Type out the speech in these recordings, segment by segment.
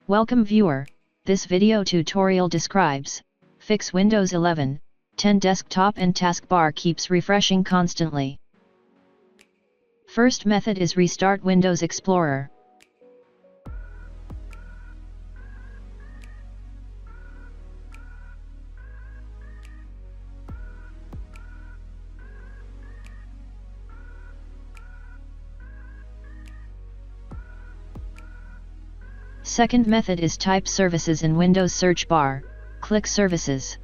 Welcome viewer, this video tutorial describes, fix Windows 11, 10 desktop and taskbar keeps refreshing constantly. First method is restart Windows Explorer. Second method is type services in Windows search bar, click services.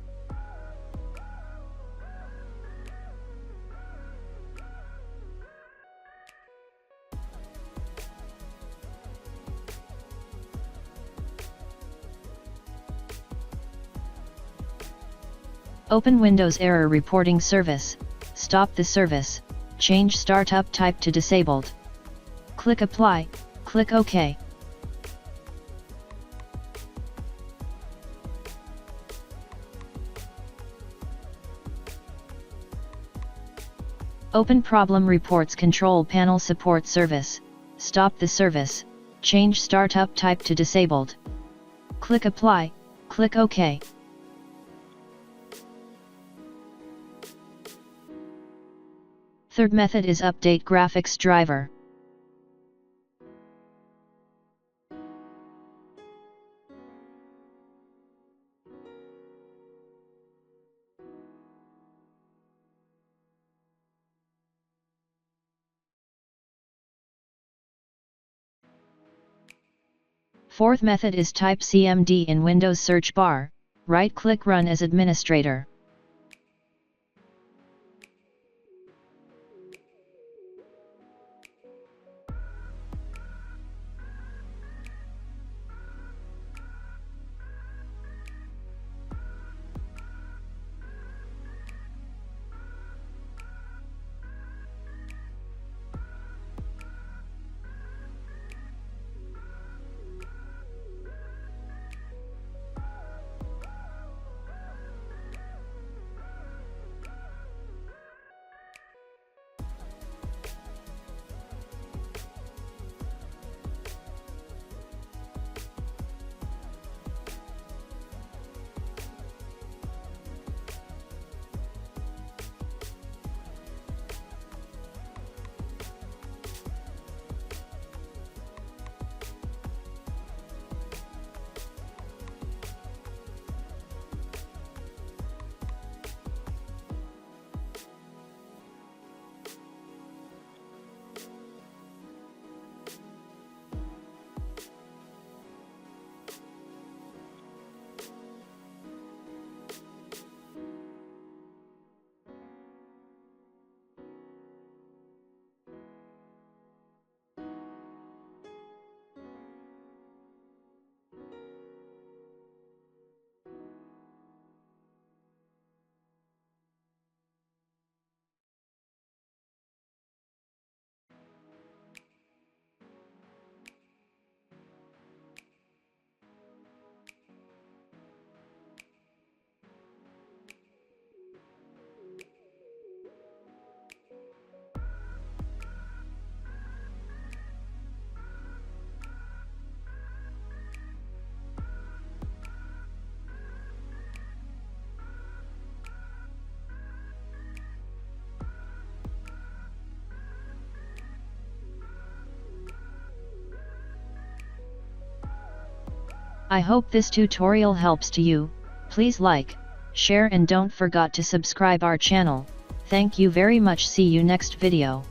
Open Windows Error Reporting Service, stop the service, change startup type to disabled. Click Apply, click OK. Open Problem Reports Control Panel Support Service, stop the service, change startup type to disabled. Click Apply, click OK. Third method is update graphics driver. Fourth method is type CMD in Windows search bar, right-click Run as administrator. I hope this tutorial helps to you. Please like, share and don't forget to subscribe our channel. Thank you very much. See you next video.